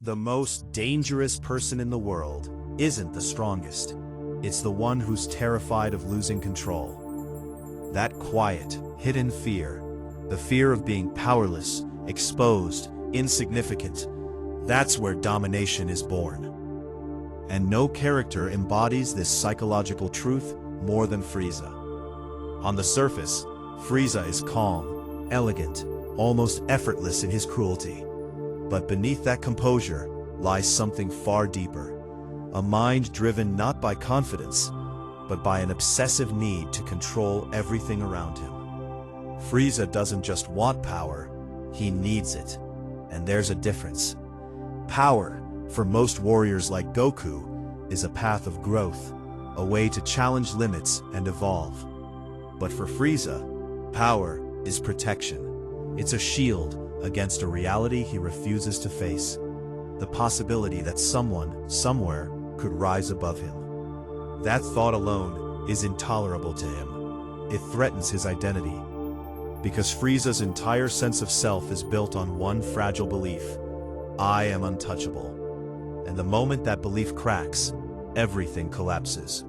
The most dangerous person in the world isn't the strongest. It's the one who's terrified of losing control. That quiet, hidden fear, the fear of being powerless, exposed, insignificant, that's where domination is born. And no character embodies this psychological truth more than Frieza. On the surface, Frieza is calm, elegant, almost effortless in his cruelty. But beneath that composure lies something far deeper, a mind driven not by confidence, but by an obsessive need to control everything around him. Frieza doesn't just want power, he needs it. And there's a difference. Power, for most warriors like Goku, is a path of growth, a way to challenge limits and evolve. But for Frieza, power is protection. It's a shield against a reality he refuses to face, the possibility that someone, somewhere, could rise above him. That thought alone is intolerable to him. It threatens his identity. Because Frieza's entire sense of self is built on one fragile belief: I am untouchable. And the moment that belief cracks, everything collapses.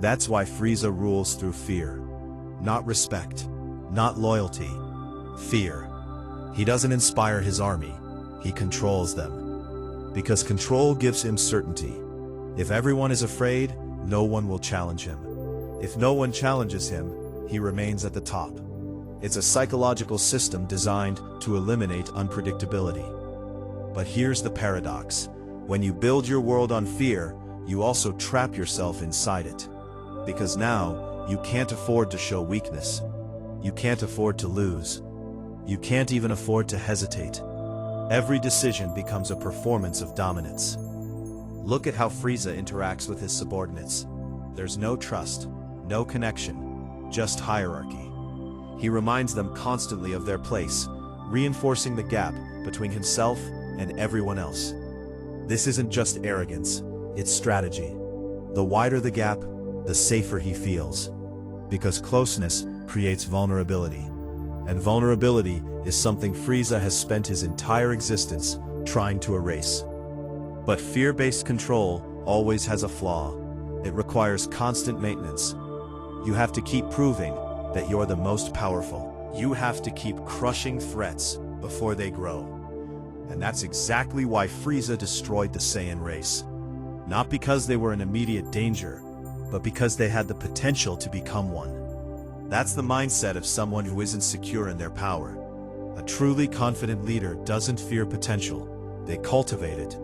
That's why Frieza rules through fear. Not respect, not loyalty, fear. He doesn't inspire his army, he controls them. Because control gives him certainty. If everyone is afraid, no one will challenge him. If no one challenges him, he remains at the top. It's a psychological system designed to eliminate unpredictability. But here's the paradox. When you build your world on fear, you also trap yourself inside it. Because now, you can't afford to show weakness. You can't afford to lose. You can't even afford to hesitate. Every decision becomes a performance of dominance. Look at how Frieza interacts with his subordinates. There's no trust, no connection, just hierarchy. He reminds them constantly of their place, reinforcing the gap between himself and everyone else. This isn't just arrogance, it's strategy. The wider the gap, the safer he feels. Because closeness creates vulnerability. And vulnerability is something Frieza has spent his entire existence trying to erase. But fear-based control always has a flaw. It requires constant maintenance. You have to keep proving that you're the most powerful. You have to keep crushing threats before they grow. And that's exactly why Frieza destroyed the Saiyan race. Not because they were in immediate danger, but because they had the potential to become one. That's the mindset of someone who isn't secure in their power. A truly confident leader doesn't fear potential, they cultivate it.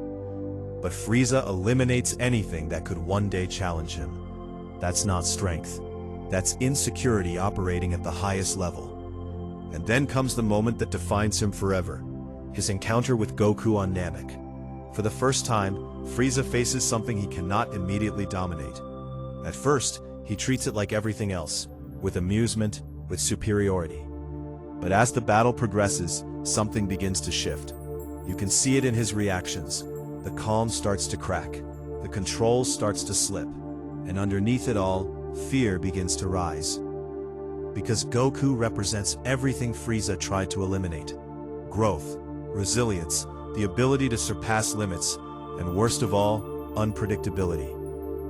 But Frieza eliminates anything that could one day challenge him. That's not strength. That's insecurity operating at the highest level. And then comes the moment that defines him forever. His encounter with Goku on Namek. For the first time, Frieza faces something he cannot immediately dominate. At first, he treats it like everything else, with amusement, with superiority. But as the battle progresses, something begins to shift. You can see it in his reactions. The calm starts to crack, the control starts to slip, and underneath it all, fear begins to rise. Because Goku represents everything Frieza tried to eliminate. Growth, resilience, the ability to surpass limits, and worst of all, unpredictability.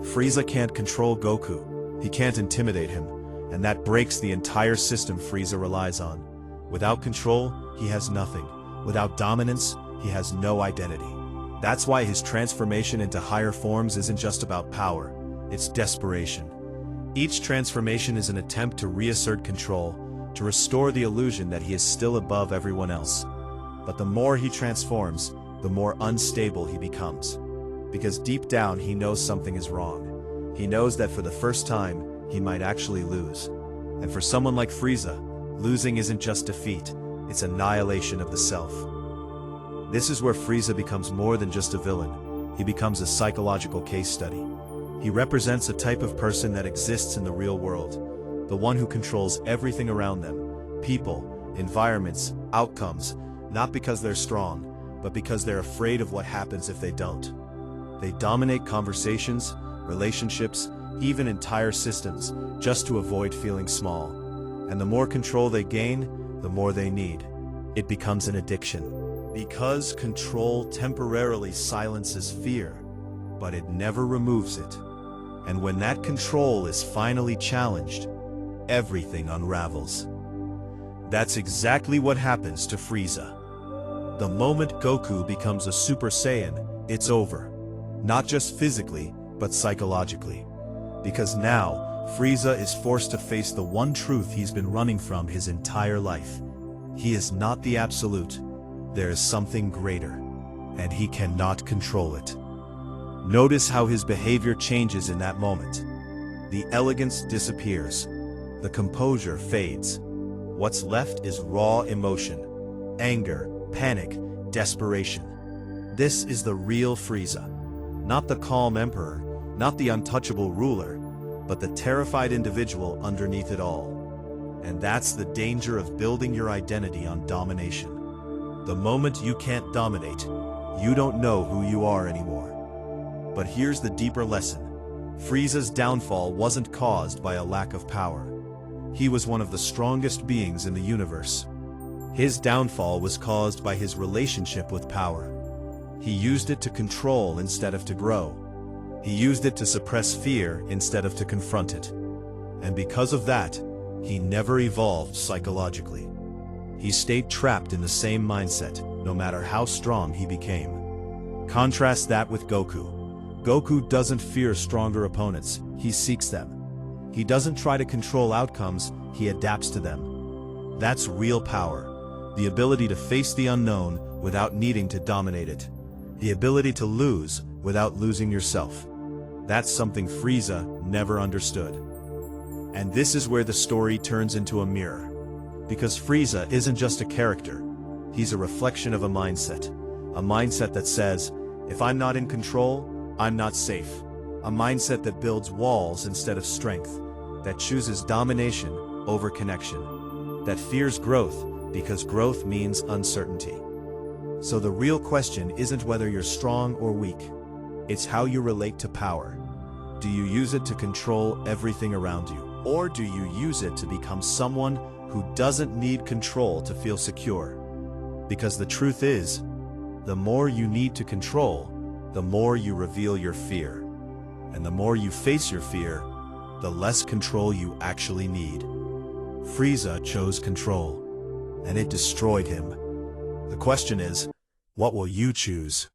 Frieza can't control Goku, he can't intimidate him, and that breaks the entire system Frieza relies on. Without control, he has nothing. Without dominance, he has no identity. That's why his transformation into higher forms isn't just about power, it's desperation. Each transformation is an attempt to reassert control, to restore the illusion that he is still above everyone else. But the more he transforms, the more unstable he becomes. Because deep down he knows something is wrong. He knows that for the first time, he might actually lose. And for someone like Frieza, losing isn't just defeat, it's annihilation of the self. This is where Frieza becomes more than just a villain. He becomes a psychological case study. He represents a type of person that exists in the real world, the one who controls everything around them, people, environments, outcomes, not because they're strong, but because they're afraid of what happens if they don't. They dominate conversations, relationships, even entire systems, just to avoid feeling small. And the more control they gain, the more they need. It becomes an addiction. Because control temporarily silences fear, but it never removes it. And when that control is finally challenged, everything unravels. That's exactly what happens to Frieza. The moment Goku becomes a Super Saiyan, it's over. Not just physically, but psychologically. Because now, Frieza is forced to face the one truth he's been running from his entire life. He is not the absolute. There is something greater, and he cannot control it. Notice how his behavior changes in that moment. The elegance disappears. The composure fades. What's left is raw emotion. Anger, panic, desperation. This is the real Frieza. Not the calm emperor, not the untouchable ruler, but the terrified individual underneath it all. And that's the danger of building your identity on domination. The moment you can't dominate, you don't know who you are anymore. But here's the deeper lesson. Frieza's downfall wasn't caused by a lack of power. He was one of the strongest beings in the universe. His downfall was caused by his relationship with power. He used it to control instead of to grow. He used it to suppress fear instead of to confront it. And because of that, he never evolved psychologically. He stayed trapped in the same mindset, no matter how strong he became. Contrast that with Goku. Goku doesn't fear stronger opponents, he seeks them. He doesn't try to control outcomes, he adapts to them. That's real power. The ability to face the unknown without needing to dominate it. The ability to lose without losing yourself. That's something Frieza never understood. And this is where the story turns into a mirror. Because Frieza isn't just a character, he's a reflection of a mindset. A mindset that says, if I'm not in control, I'm not safe. A mindset that builds walls instead of strength, that chooses domination over connection, that fears growth because growth means uncertainty. So the real question isn't whether you're strong or weak, it's how you relate to power. Do you use it to control everything around you? Or do you use it to become someone who doesn't need control to feel secure? Because the truth is, the more you need to control, the more you reveal your fear. And the more you face your fear, the less control you actually need. Frieza chose control, and it destroyed him. The question is, what will you choose?